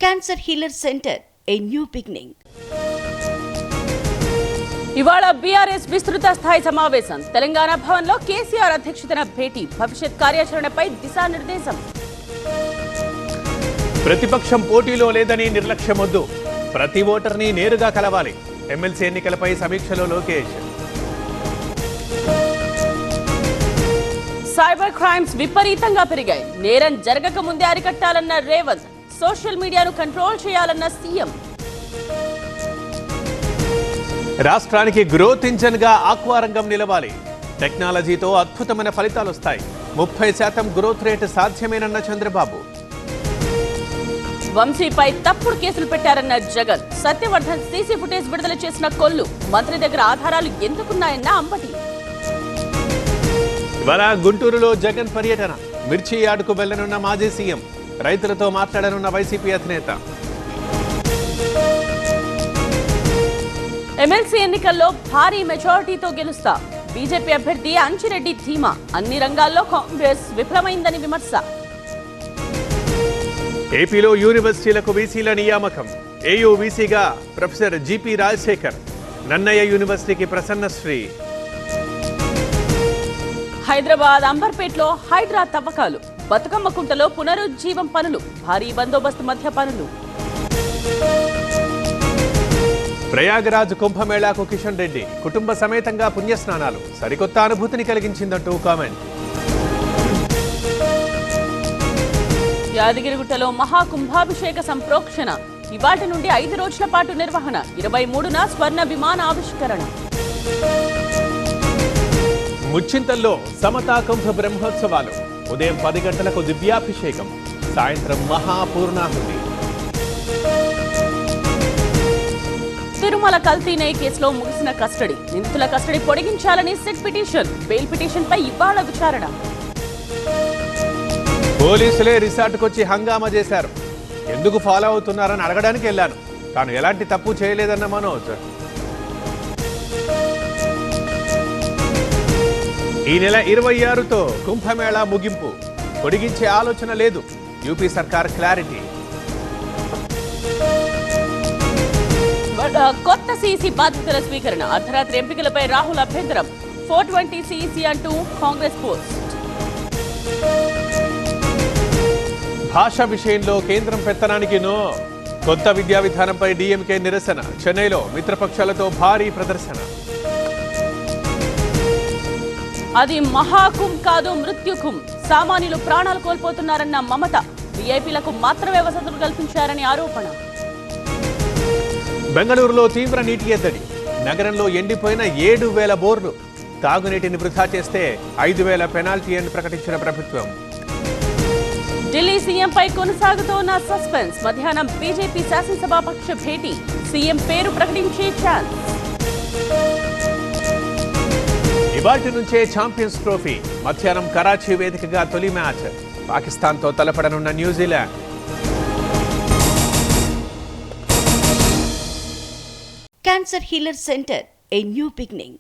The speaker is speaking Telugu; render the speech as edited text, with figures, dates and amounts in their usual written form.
Cancer healer centre, a new beginning. ఇవాళ బీఆర్ఎస్ విస్తృత స్థాయి సమావేశం. తెలంగాణ భవన్లో కేసీఆర్ అధ్యక్షతన భేటీ. భవిష్యత్ కార్యాచరణపై దిశానిర్దేశం. ప్రతిపక్షం పోటీలో లేదని నిర్లక్ష్యమొద్దు, ప్రతి ఓటర్ని నేరుగా కలవాలి. ఎమ్మెల్సీ ఎన్నికలపై సమీక్షలో లోకేష్. సైబర్ క్రైమ్స్ విపరీతంగా పెరిగాయి. నేరం జరగక ముందే అరికట్టాలన్న రేవంత్. సోషల్ మీడియాను కంట్రోల్ చేయాలన్న సీఎం. రాష్ట్రానికి గ్రోత్ ఇంజన్ గా ఆక్వా రంగం నిలవాలి. టెక్నాలజీతో అద్భుతమైన ఫలితాలు వస్తాయి. 30% గ్రోత్ రేటు సాధ్యమేనన్న చంద్రబాబు. వంశీపై తప్పుడు కేసులు పెట్టారన్న జగన్. సత్యవర్ధన్ సీసీ ఫుటేజ్ విడుదల చేసిన కొల్లు. మంత్రి దగ్గర ఆధారాలు ఎందుకున్నాయన్న అంబటి. ఇవాళ గుంటూరులో జగన్ పర్యటన. మిర్చి యార్డుకు వెళ్లనున్న మాజీ సీఎం. రైతులతో మాట్లాడనున్న వైసీపీ అధినేత. ఎమ్మెల్సీ ఎన్నికల్లో భారీ మెజారిటీతో గెలుస్తా. బీజేపీ అభ్యర్థి అంచిరెడ్డి ధీమా. అన్ని రంగాల్లో కాంగ్రెస్ విఫలమైందని విమర్శ. ఏపీలో యూనివర్సిటీలకు వీసీల నియామకం. ఏయూ వీసీగా ప్రొఫెసర్ జిపి రాజశేఖర్. నన్నయ్య యూనివర్సిటీకి ప్రసన్నశ్రీ. హైదరాబాద్ అంబర్పేటలో హైడ్రా తవ్వకాలు. బతుకమ్మ కుంటలో పునరుజ్జీవం పనులు. భారీ బందోబస్తు మధ్య పనులు. ప్రయాగరాజ్ కుంభమేళాకు కిషన్ రెడ్డి. కుటుంబ సమేతంగా పుణ్యస్నానాలు. సరికొత్త అనుభూతిని కలిగించిందంటూ కామెంట్. యాదగిరిగుట్టలో మహాకుంభాభిషేక సంప్రోక్షణ. ఇవాటి నుండి 5 రోజుల పాటు నిర్వహణ. 23న స్వర్ణ విమాన ఆవిష్కరణ. ముచ్చింతల్లో సమతా కుంభ బ్రహ్మోత్సవాలు. ఉదయం 10 గంటలకు దివ్యాభిషేకం. సాయంత్రం మహాపూర్ణాహుతి. తిరుమల కల్తీ నెయ్యి కేసులో ముగిసిన కస్టడీ. నిందితుల కస్టడీ పొడిగించాలని సిట్ పిటిషన్. బెయిల్ పిటిషన్ పై ఇవాళ విచారణ. పోలీసులే రిసార్ట్కొచ్చి హంగామా చేశారు. ఎందుకు ఫాలో అవుతున్నారని అడగడానికి వెళ్ళాను. తాను ఎలాంటి తప్పు చేయలేదన్న మనోజ్. ఈ నెల 26తో కుంభమేళా ముగింపు. పొడిగించే ఆలోచన లేదు. యూపీ సర్కార్ క్లారిటీ. కొత్త సీసీ బాధ్యతల స్వీకరణ. అర్ధరాత్రి ఎంపికలపై రాహుల్ అభ్యంతరం. 420 సీసీ అంటూ కాంగ్రెస్ పోస్ట్. భాష విషయంలో కేంద్రం పెత్తనానికి నో. కొత్త విద్యా విధానంపై డీఎంకే నిరసన. చెన్నైలో మిత్రపక్షాలతో భారీ ప్రదర్శన. అది మహాకుంభ్ కాదు, మృత్యుకుంభ్. సామాన్యులు ప్రాణాలు కోల్పోతున్నారన్న మమత. వీఐపీలకు మాత్రమే వసతులు కల్పించారని ఆరోపణ. బెంగళూరులో తీవ్ర నీటి ఎద్దడి. నగరంలో ఎండిపోయిన 7,000 బోర్లు. తాగునీటిని వృధా చేస్తే 5,000 పెనాల్టీ అని ప్రకటించిన ప్రభుత్వం. ఢిల్లీ సీఎంపై కొనసాగుతోన్న సస్పెన్స్. మధ్యాహ్నం బీజేపీ శాసనసభాపక్ష భేటీ. సీఎం పేరు ప్రకటించే ఛాన్స్. ఇవాల్టి నుంచే ఛాంపియన్స్ ట్రోఫీ. మధ్యాహ్నం కరాచీ వేదికగా తొలి మ్యాచ్. పాకిస్తాన్తో తలపడనున్న New Zealand. Cancer healer centre, a new beginning.